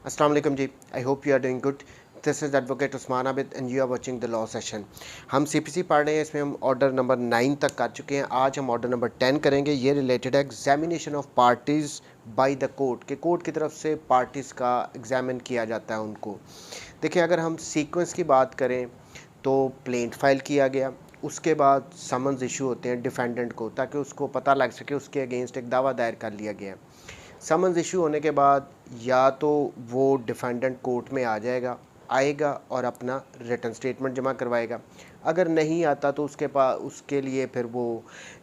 अस्सलाम वालेकुम जी। I hope you are doing good. This is advocate Usman Abid and you are watching the law session. हम CPC पढ़ रहे हैं, इसमें हम ऑर्डर नंबर 9 तक कर चुके हैं। आज हम ऑर्डर नंबर 10 करेंगे। ये रिलेटेड है examination of parties by the court, के कोर्ट की तरफ से पार्टीज़ का एग्जामिन किया जाता है उनको। देखिए, अगर हम सीक्वेंस की बात करें तो प्लेंट फाइल किया गया, उसके बाद समन्स इशू होते हैं डिफेंडेंट को, ताकि उसको पता लग सके उसके अगेंस्ट एक दावा दायर कर लिया गया है। समन्स इशू होने के बाद या तो वो डिफेंडेंट कोर्ट में आ जाएगा, आएगा और अपना रिटन स्टेटमेंट जमा करवाएगा। अगर नहीं आता तो उसके लिए फिर वो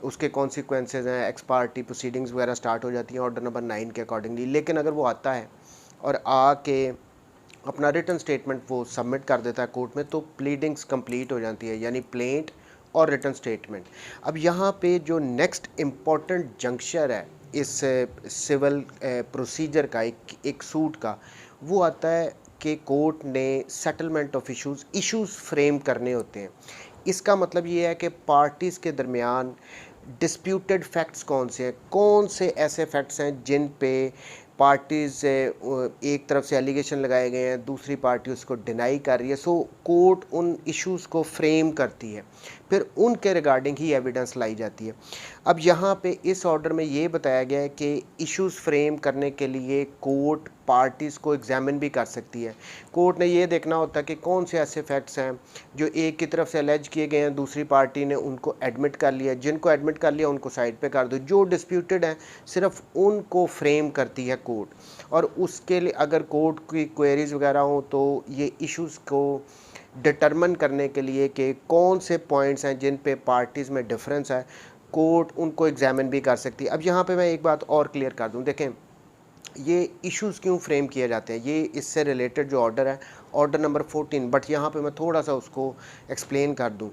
उसके कॉन्सिक्वेंसेज हैं, एक्स पार्टी प्रोसीडिंग्स वगैरह स्टार्ट हो जाती हैं ऑर्डर नंबर 9 के अकॉर्डिंगली। लेकिन अगर वो आता है और आके अपना रिटन स्टेटमेंट वो सबमिट कर देता है कोर्ट में, तो प्लीडिंग्स कंप्लीट हो जाती है, यानी प्लेंट और रिटन स्टेटमेंट। अब यहाँ पे जो नेक्स्ट इम्पॉर्टेंट जंक्शन है इस सिविल प्रोसीजर का, एक सूट का, वो आता है कि कोर्ट ने सेटलमेंट ऑफ इश्यूज़ फ्रेम करने होते हैं। इसका मतलब ये है कि पार्टीज़ के दरमियान डिस्प्यूटेड फैक्ट्स कौन से ऐसे फैक्ट्स हैं जिन पे पार्टीज़ से एक तरफ से एलिगेशन लगाए गए हैं, दूसरी पार्टी उसको डिनाई कर रही है। सो कोर्ट उन इश्यूज़ को फ्रेम करती है, फिर उनके रिगार्डिंग ही एविडेंस लाई जाती है। अब यहाँ पे इस ऑर्डर में ये बताया गया है कि इश्यूज़ फ्रेम करने के लिए कोर्ट पार्टीज़ को एग्जामिन भी कर सकती है। कोर्ट ने ये देखना होता है कि कौन से ऐसे फैक्ट्स हैं जो एक की तरफ से अलेज किए गए हैं, दूसरी पार्टी ने उनको एडमिट कर लिया। जिनको एडमिट कर लिया उनको साइड पे कर दो, जो डिस्प्यूटेड हैं सिर्फ उनको फ्रेम करती है कोर्ट। और उसके लिए अगर कोर्ट की क्वेरीज वगैरह हो तो ये इश्यूज़ को डिटरमिन करने के लिए कि कौन से पॉइंट्स हैं जिन पे पार्टीज़ में डिफरेंस है, कोर्ट उनको एग्जामिन भी कर सकती है। अब यहाँ पे मैं एक बात और क्लियर कर दूँ। देखें, ये इश्यूज़ क्यों फ्रेम किए जाते हैं, ये इससे रिलेटेड जो ऑर्डर है ऑर्डर नंबर 14, बट यहाँ पे मैं थोड़ा सा उसको एक्सप्लेन कर दूँ।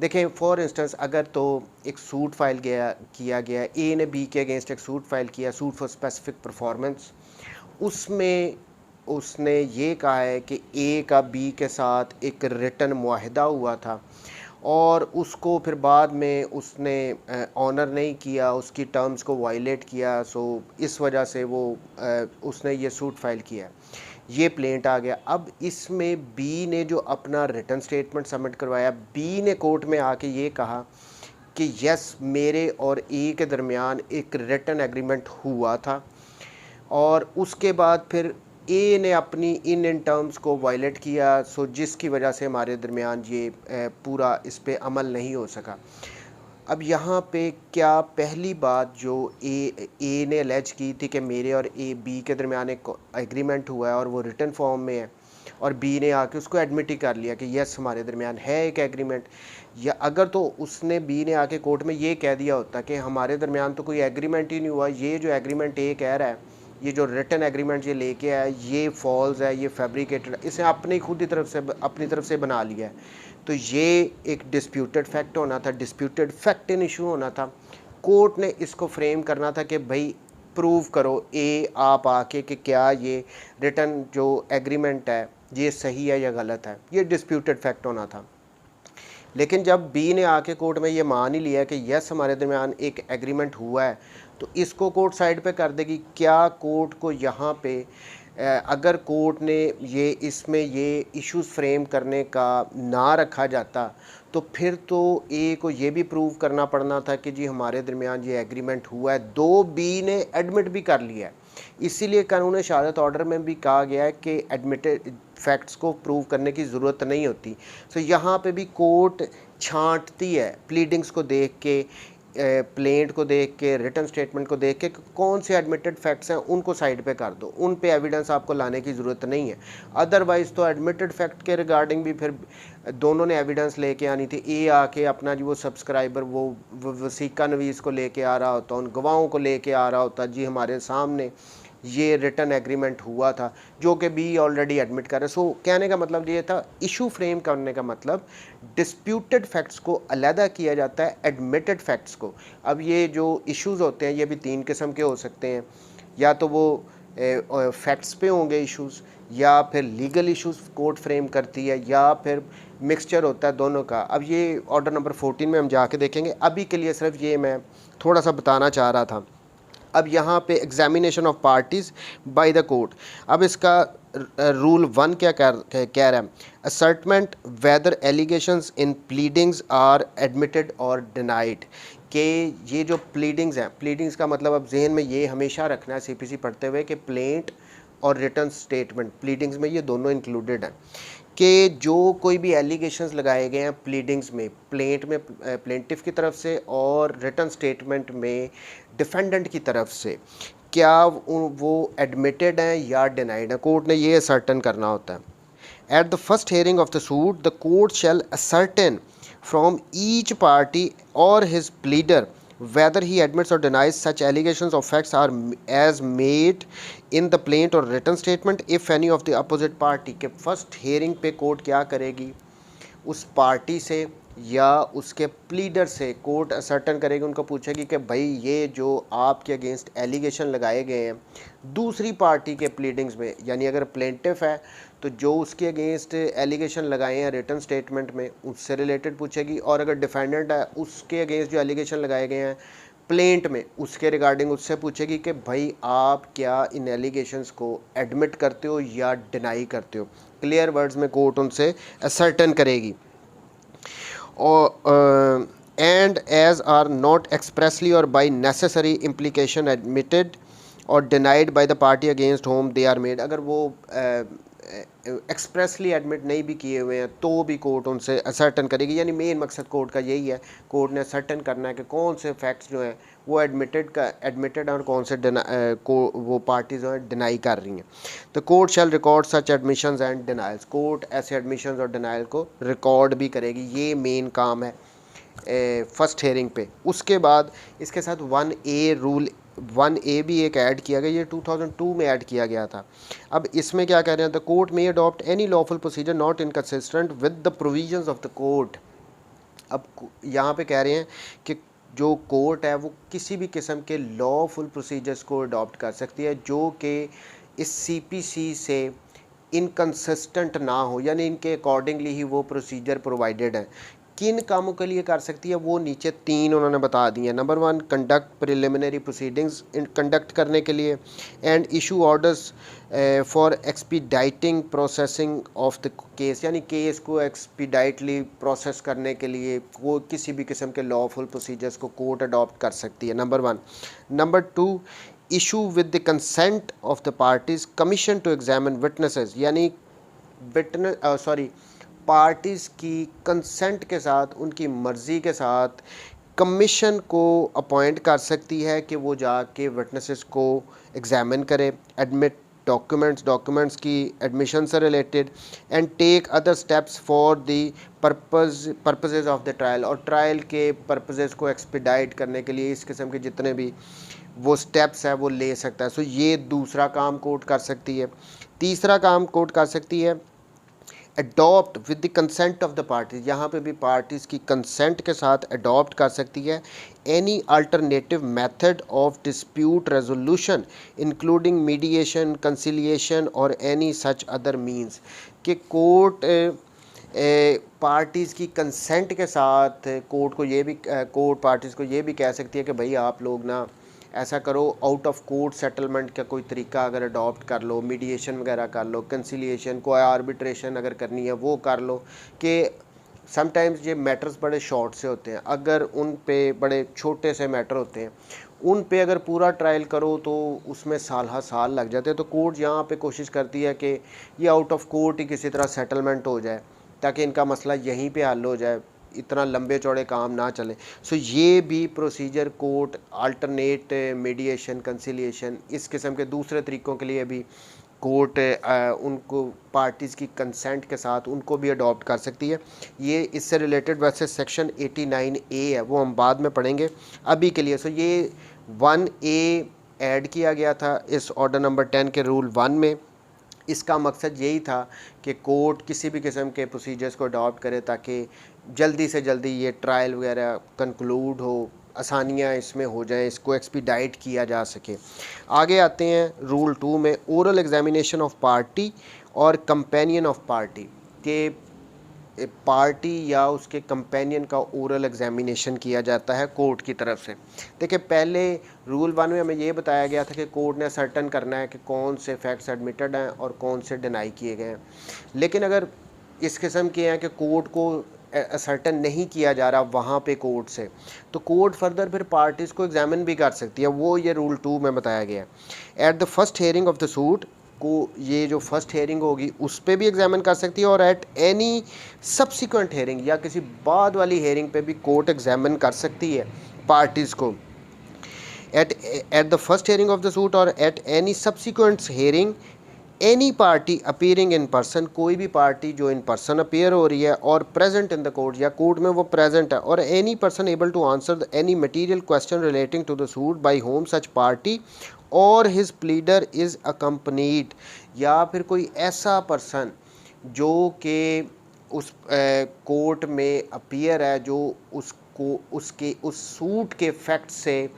देखें, फॉर इंस्टेंस अगर तो एक सूट फाइल किया गया, ए ने बी के अगेंस्ट एक सूट फाइल किया, सूट फॉर स्पेसिफिक परफॉर्मेंस। उसमें उसने ये कहा है कि ए का बी के साथ एक रिटन मुआहदा हुआ था और उसको फिर बाद में उसने ऑनर नहीं किया, उसकी टर्म्स को वायलेट किया। सो इस वजह से वो उसने ये सूट फाइल किया, ये प्लेंट आ गया। अब इसमें बी ने जो अपना रिटन स्टेटमेंट सबमिट करवाया, बी ने कोर्ट में आके ये कहा कि यस, मेरे और ए के दरमियान एक रिटन एग्रीमेंट हुआ था और उसके बाद फिर ए ने अपनी इन टर्म्स को वायलेट किया। सो जिसकी वजह से हमारे दरमियान ये पूरा इस पे अमल नहीं हो सका। अब यहाँ पे क्या पहली बात जो ए ने अलेज की थी कि मेरे और ए बी के दरमियान एक एग्रीमेंट हुआ है और वो रिटन फॉर्म में है, और बी ने आके उसको एडमिट ही कर लिया कि यस, हमारे दरमियान है एक एग्रीमेंट। या अगर तो उसने बी ने आके कोर्ट में ये कह दिया होता कि हमारे दरमियान तो कोई एग्रीमेंट ही नहीं हुआ, ये जो एग्रीमेंट ए कह रहा है, ये जो रिटन एग्रीमेंट ये लेके आया, ये फॉल्स है, ये फैब्रिकेटेड, इसे अपनी खुद ही अपनी तरफ से बना लिया है, तो ये एक डिस्प्यूटेड फैक्ट होना था, डिस्प्यूटेड फैक्ट इन इशू होना था। कोर्ट ने इसको फ्रेम करना था कि भाई प्रूव करो ए आप आके कि क्या ये रिटन जो एग्रीमेंट है ये सही है या गलत है, ये डिस्प्यूटेड फैक्ट होना था। लेकिन जब बी ने आके कोर्ट में ये मान ही लिया कि यस, हमारे दरमियान एक एग्रीमेंट हुआ है, तो इसको कोर्ट साइड पे कर देगी। क्या कोर्ट को यहाँ पे अगर कोर्ट ने ये इसमें ये इश्यूज फ्रेम करने का ना रखा जाता तो फिर तो ए को ये भी प्रूव करना पड़ना था कि जी हमारे दरमियान ये एग्रीमेंट हुआ है, दो बी ने एडमिट भी कर लिया है। इसीलिए कानून शहादत ऑर्डर में भी कहा गया है कि एडमिटेड फैक्ट्स को प्रूव करने की ज़रूरत नहीं होती। सो यहाँ पे भी कोर्ट छांटती है प्लीडिंग्स को देख के, प्लेंट को देख के, रिटन स्टेटमेंट को देख के, कौन से एडमिटेड फैक्ट्स हैं उनको साइड पे कर दो, उन पे एविडेंस आपको लाने की ज़रूरत नहीं है। अदरवाइज़ तो एडमिटेड फैक्ट के रिगार्डिंग भी फिर दोनों ने एविडेंस लेके आनी थी। ए आके अपना जो वो सब्सक्राइबर वो वसीका नवीस को लेके आ रहा होता, उन गवाहों को लेके आ रहा होता, जी हमारे सामने ये रिटन एग्रीमेंट हुआ था, जो कि बी ऑलरेडी एडमिट कर रहे। सो कहने का मतलब ये था, इशू फ्रेम करने का मतलब डिस्प्यूटेड फैक्ट्स को अलहदा किया जाता है एडमिटेड फैक्ट्स को। अब ये जो इश्यूज़ होते हैं ये भी तीन किस्म के हो सकते हैं, या तो वो फैक्ट्स पे होंगे इश्यूज़, या फिर लीगल इश्यूज़ कोर्ट फ्रेम करती है, या फिर मिक्सचर होता है दोनों का। अब ये ऑर्डर नंबर 14 में हम जाके देखेंगे। अभी के लिए सिर्फ ये मैं थोड़ा सा बताना चाह रहा था अब यहाँ पे examination of parties by the court. अब इसका रूल 1 क्या कह रहा है, ascertainment whether allegations in pleadings are admitted और डिनाइड। कि ये जो प्लीडिंग्स हैं, प्लीडिंग्स का मतलब अब जहन में ये हमेशा रखना है सीपीसी पढ़ते हुए कि प्लेंट और रिटर्न स्टेटमेंट, प्लीडिंग्स में ये दोनों इंक्लूडेड हैं। कि जो कोई भी एलिगेशंस लगाए गए हैं प्लीडिंग्स में, प्लेंट में प्लेंटिफ की तरफ से और रिटर्न स्टेटमेंट में डिफेंडेंट की तरफ से, क्या वो एडमिटेड हैं या डिनाइड हैं, कोर्ट ने ये सर्टन करना होता है। At the first hearing of the suit, the court shall ascertain from each party or his pleader whether he admits or denies such allegations of facts are as made in the plaint or written statement if any of the opposite party। के first hearing पे court क्या करेगी, उस party से या उसके pleader से court ascertain करेगी, उनको पूछेगी कि भाई ये जो आपके अगेंस्ट एलिगेशन लगाए गए हैं दूसरी पार्टी के प्लीडिंग्स में, यानी अगर प्लेंटिफ है तो जो उसके अगेंस्ट एलिगेशन लगाए हैं रिटर्न स्टेटमेंट में उससे रिलेटेड पूछेगी, और अगर डिफेंडेंट है उसके अगेंस्ट जो एलिगेशन लगाए गए हैं प्लेंट में उसके रिगार्डिंग उससे पूछेगी कि भाई आप क्या इन एलिगेशंस को एडमिट करते हो या डिनाई करते हो। क्लियर वर्ड्स में कोर्ट उनसे असर्टन करेगी। और and as are not expressly or by necessary implication admitted or denied by the party against whom they are made। अगर वो एक्सप्रेसली एडमिट नहीं भी किए हुए हैं तो भी कोर्ट उनसे असर्टन करेगी। यानी मेन मकसद कोर्ट का यही है, कोर्ट ने असर्टन करना है कि कौन से फैक्ट्स जो हैं वो एडमिटेड और कौन से वो पार्टी जो है डिनाई कर रही हैं। तो court shell record such admissions and denials, court ऐसे एडमिशंस और डिनाइल को रिकॉर्ड भी करेगी। ये मेन काम है फर्स्ट हेयरिंग पे। उसके बाद इसके साथ 1A रूल 1A भी एक ऐड किया गया, ये 2002 में ऐड किया गया था। अब इसमें क्या कह रहे हैं, द कोर्ट में adopt any lawful procedure not inconsistent with the provisions of the court. अब यहाँ पे कह रहे हैं कि जो कोर्ट है वो किसी भी किस्म के लॉफुल प्रोसीजर्स को अडॉप्ट कर सकती है जो कि इस CPC से इनकंसिस्टेंट ना हो, यानी इनके अकॉर्डिंगली ही वो प्रोसीजर प्रोवाइडेड है। किन कामों के लिए कर सकती है वो नीचे 3 उन्होंने बता दी है। Number 1 conduct preliminary proceedings conduct करने के लिए, and issue orders for expediting processing of the case, यानी केस को एक्सपीडाइटली प्रोसेस करने के लिए वो किसी भी किस्म के लॉफुल प्रोसीजर्स को कोर्ट अडॉप्ट कर सकती है। Number 1। Number 2 issue with the consent of the parties commission to examine witnesses, यानी पार्टीज़ की कंसेंट के साथ, उनकी मर्ज़ी के साथ कमीशन को अपॉइंट कर सकती है कि वो जाके विटनेसेस को एग्जामिन करे, एडमिट डॉक्यूमेंट्स की एडमिशन से related, and take other steps for the purposes of the trial, और ट्रायल के पर्पसेस को एक्सपीडाइट करने के लिए इस किस्म के जितने भी वो स्टेप्स है वो ले सकता है। सो ये दूसरा काम कोर्ट कर सकती है। तीसरा काम कोर्ट कर सकती है adopt with the consent of the parties, यहाँ पे भी पार्टीज़ की कंसेंट के साथ अडॉप्ट कर सकती है any alternative method of dispute resolution including mediation, conciliation और एनी सच अदर मींस। कि कोर्ट पार्टीज़ की कंसेंट के साथ कोर्ट पार्टीज़ को ये भी कह सकती है कि भाई आप लोग ना ऐसा करो, आउट ऑफ कोर्ट सेटलमेंट का कोई तरीका अगर अडॉप्ट कर लो, मीडिएशन वगैरह कर लो, कंसिलिएशन, कोई आर्बिट्रेशन अगर करनी है वो कर लो। कि समटाइम्स ये मैटर्स बड़े शॉर्ट से होते हैं, अगर उन पे बड़े छोटे से मैटर होते हैं उन पे अगर पूरा ट्रायल करो तो उसमें साल लग जाते हैं। तो कोर्ट यहाँ पे कोशिश करती है कि ये आउट ऑफ कोर्ट ही किसी तरह सेटलमेंट हो जाए ताकि इनका मसला यहीं पे हल हो जाए, इतना लंबे चौड़े काम ना चले। सो ये भी procedure court alternate mediation, conciliation, इस किस्म के दूसरे तरीक़ों के लिए भी कोर्ट उनको पार्टीज़ की कंसेंट के साथ उनको भी अडॉप्ट कर सकती है। ये इससे रिलेटेड वैसे सेक्शन 89A है, वो हम बाद में पढ़ेंगे अभी के लिए। सो ये 1A ऐड किया गया था इस ऑर्डर नंबर 10 के रूल 1 में। इसका मकसद यही था कि कोर्ट किसी भी किस्म के प्रोसीजर्स को अडॉप्ट करे ताकि जल्दी से जल्दी ये ट्रायल वगैरह कंक्लूड हो, आसानियाँ इसमें हो जाएं, इसको एक्सपीडाइट किया जा सके। आगे आते हैं रूल 2 में, ओरल एग्जामिनेशन ऑफ पार्टी और कंपेनियन ऑफ पार्टी। के पार्टी या उसके कंपेनियन का ओरल एग्जामिनेशन किया जाता है कोर्ट की तरफ से। देखिए पहले रूल 1 में हमें ये बताया गया था कि कोर्ट ने सर्टन करना है कि कौन से फैक्ट्स एडमिटेड हैं और कौन से डिनाई किए गए हैं। लेकिन अगर इस किस्म के हैं कि कोर्ट को सर्टन नहीं किया जा रहा वहाँ पे कोर्ट से, तो कोर्ट फर्दर फिर पार्टीज़ को एग्जामिन भी कर सकती है। वो ये रूल 2 में बताया गया है। Eight the first hearing of the suit को, ये जो फर्स्ट हेयरिंग होगी उस पर भी एग्जामिन कर सकती है, और एट एनी सब्सिक्वेंट हेयरिंग या किसी बाद वाली हेयरिंग पे भी कोर्ट एग्जामिन कर सकती है पार्टीज़ को। At the first hearing of the suit और at any subsequent hearing any party appearing in person, कोई भी पार्टी जो इन पर्सन अपीयर हो रही है और प्रेजेंट इन द कोर्ट या कोर्ट में वो प्रेजेंट है, और any person able to answer any material question relating to the suit by whom such party और हिज प्लीडर इज़ अकम्पनीड, या फिर कोई ऐसा पर्सन जो कि उस कोर्ट में अपीयर है, जो उसको उसके उस सूट के फैक्ट से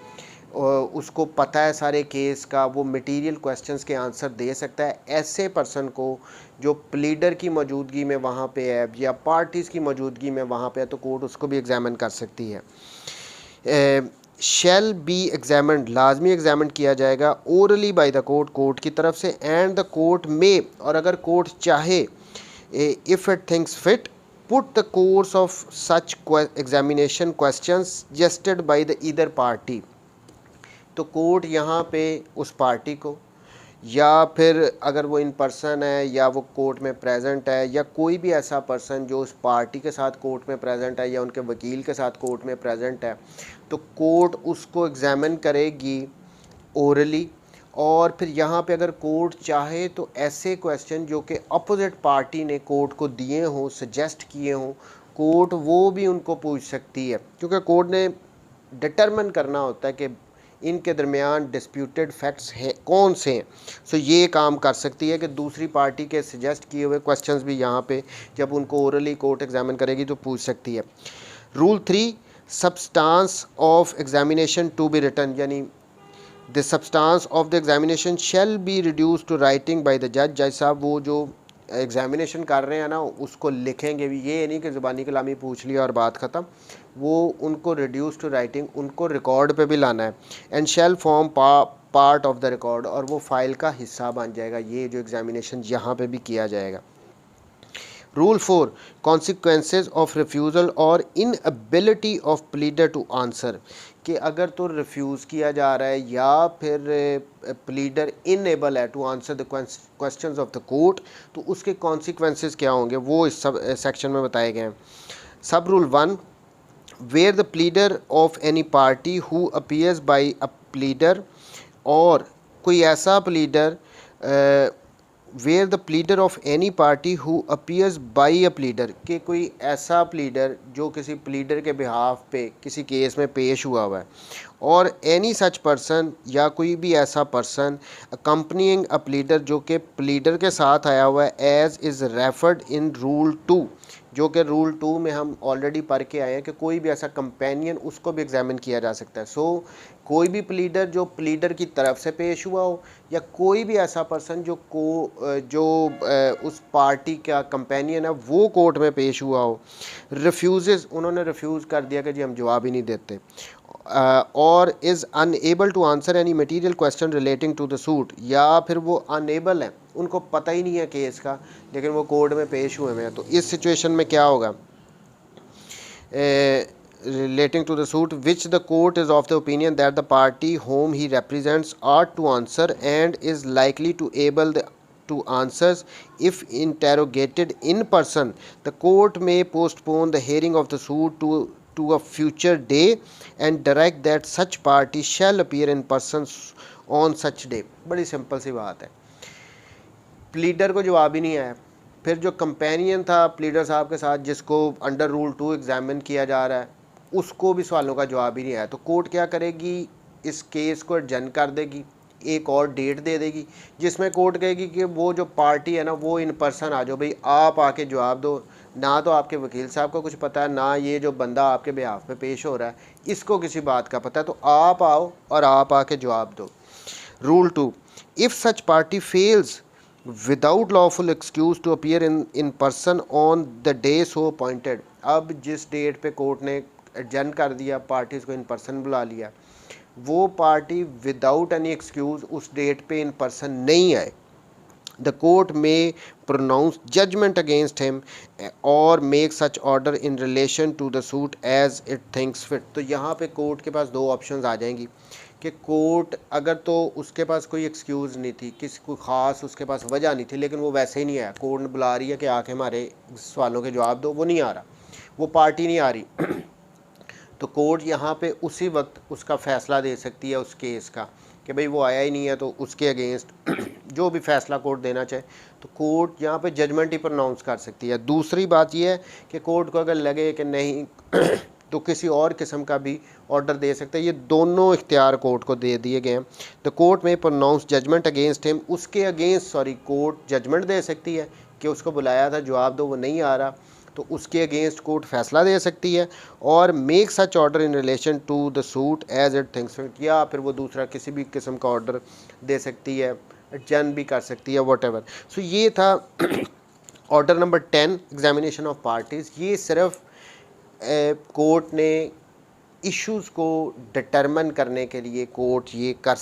उसको पता है सारे केस का, वो मटेरियल क्वेश्चंस के आंसर दे सकता है। ऐसे पर्सन को जो प्लीडर की मौजूदगी में वहाँ पे है या पार्टीज़ की मौजूदगी में वहाँ पे है, तो कोर्ट उसको भी एग्जामिन कर सकती है। शैल बी एग्जामिन्ड, लाजमी एग्जामिन किया जाएगा orally bye the court, court की तरफ से, एंड द कोर्ट में, और अगर कोर्ट चाहे if it thinks fit put the course of such examination questions suggested by the either party, तो कोर्ट यहाँ पे उस पार्टी को, या फिर अगर वो इन पर्सन है या वो कोर्ट में प्रेजेंट है, या कोई भी ऐसा पर्सन जो उस पार्टी के साथ कोर्ट में प्रेजेंट है या उनके वकील के साथ कोर्ट में प्रेजेंट है, तो कोर्ट उसको एग्जामिन करेगी ओरली। और फिर यहाँ पे अगर कोर्ट चाहे तो ऐसे क्वेश्चन जो कि अपोजिट पार्टी ने कोर्ट को दिए हों, सजेस्ट किए हों, कोर्ट वो भी उनको पूछ सकती है, क्योंकि कोर्ट ने डिटरमिन करना होता है कि इनके दरमियान डिस्प्यूटेड फैक्ट्स हैं कौन से हैं। सो ये काम कर सकती है कि दूसरी पार्टी के सजेस्ट किए हुए क्वेश्चंस भी यहाँ पे जब उनको ओरली कोर्ट एग्जामिन करेगी तो पूछ सकती है। Rule 3, substance of examination to be written, यानी the substance of the examination shall be reduce to writing by the जज। जज साहब वो जो एग्जामिनेशन कर रहे हैं ना उसको लिखेंगे भी, ये नहीं कि ज़ुबानी कलामी पूछ लिया और बात ख़त्म, वो उनको रिड्यूस टू राइटिंग, उनको रिकॉर्ड पे भी लाना है। And shall form part of the record, और वो फाइल का हिस्सा बन जाएगा, ये जो एग्जामिनेशन यहाँ पे भी किया जाएगा। रूल 4, कॉन्सिक्वेंसेज ऑफ रिफ्यूज़ल और inability of pleader to answer, कि अगर तो रिफ्यूज़ किया जा रहा है या फिर प्लीडर इनएबल है to answer the questions of the court, तो उसके कॉन्सिक्वेंसेज क्या होंगे वो इस सब सेक्शन में बताए गए हैं। Sub rule 1, where the pleader of any party who appears by a pleader, और कोई ऐसा pleader where the pleader of any party who appears by a pleader, कि कोई ऐसा प्लीडर जो किसी प्लीडर के बिहाफ पे किसी केस में पेश हुआ है, और एनी सच पर्सन, या कोई भी ऐसा पर्सन अकम्पनिंग अ प्लीडर जो कि प्लीडर के साथ आया हुआ है, as is referred in rule 2, जो कि रूल 2 में हम ऑलरेडी पढ़ के आए हैं कि कोई भी ऐसा कंपेनियन उसको भी एग्जामिन किया जा सकता है। सो कोई भी प्लीडर जो प्लीडर की तरफ से पेश हुआ हो, या कोई भी ऐसा पर्सन जो उस पार्टी का कंपेनियन है वो कोर्ट में पेश हुआ हो। रिफ्यूज़, उन्होंने रिफ्यूज़ कर दिया कि जी हम जवाब ही नहीं देते, और is unable to answer any material question relating to the suit, या फिर वो अनएबल हैं, उनको पता ही नहीं है केस का, लेकिन वो कोर्ट में पेश हुए हैं, तो इस सिचुएशन में क्या होगा, relating to the suit which the court is of the opinion that the party whom he represents ought to answer and is likely to able to answers if interrogated in person, the court may postpone the hearing of the suit to a future day and direct that such party shall appear in person on such day। बड़ी simple सी बात है, pleader को जवाब ही नहीं आया, फिर जो companion था प्लीडर साहब के साथ जिसको अंडर रूल 2 एग्जामिन किया जा रहा है उसको भी सवालों का जवाब ही नहीं आया, तो कोर्ट क्या करेगी, इस केस को एडजन कर देगी, एक और डेट दे देगी जिसमें कोर्ट कहेगी कि वो जो पार्टी है ना वो इन पर्सन आ जाओ, भाई आप आके जवाब दो, ना तो आपके वकील साहब को कुछ पता है, ना ये जो बंदा आपके बिहाफ पे पेश हो रहा है इसको किसी बात का पता है, तो आप आओ और आप आके जवाब दो। Rule 2, if such party fails without lawful excuse to appear in person on the day so appointed. अब जिस डेट पे कोर्ट ने एडजर्न कर दिया, पार्टीज़ को इन पर्सन बुला लिया, वो पार्टी विदाउट एनी एक्सक्यूज़ उस डेट पे इन पर्सन नहीं आए, the court may pronounce judgment against him और make such order in relation to the suit as it thinks fit. तो यहाँ पे कोर्ट के पास दो ऑप्शंस आ जाएंगी कि कोर्ट अगर तो उसके पास कोई एक्सक्यूज़ नहीं थी, किसी कोई ख़ास उसके पास वजह नहीं थी, लेकिन वो वैसे ही नहीं आया, कोर्ट ने बुला रही है कि आके हमारे सवालों के जवाब दो, वो नहीं आ रहा, वो पार्टी नहीं आ रही तो कोर्ट यहाँ पे उसी वक्त उसका फ़ैसला दे सकती है उस केस का कि भाई वो आया ही नहीं है, तो उसके अगेंस्ट जो भी फ़ैसला कोर्ट देना चाहे तो कोर्ट यहाँ पे जजमेंट ही प्रोनाउंस कर सकती है। दूसरी बात यह है कि कोर्ट को अगर लगे कि नहीं तो किसी और किस्म का भी ऑर्डर दे सकता है। ये दोनों इख्तियार कोर्ट को दे दिए गए हैं। The court may pronounce judgment against him, उसके अगेंस्ट कोर्ट जजमेंट दे सकती है कि उसको बुलाया था, जवाब दो, वो नहीं आ रहा, तो उसके अगेंस्ट कोर्ट फैसला दे सकती है। और make such order in relation to the suit as it thinks fit, या फिर वो दूसरा किसी भी किस्म का ऑर्डर दे सकती है, एडजर्न भी कर सकती है, वट एवर। सो ये था order number 10, examination of parties. ये सिर्फ कोर्ट ने इश्यूज़ को डिटरमिन करने के लिए कोर्ट ये कर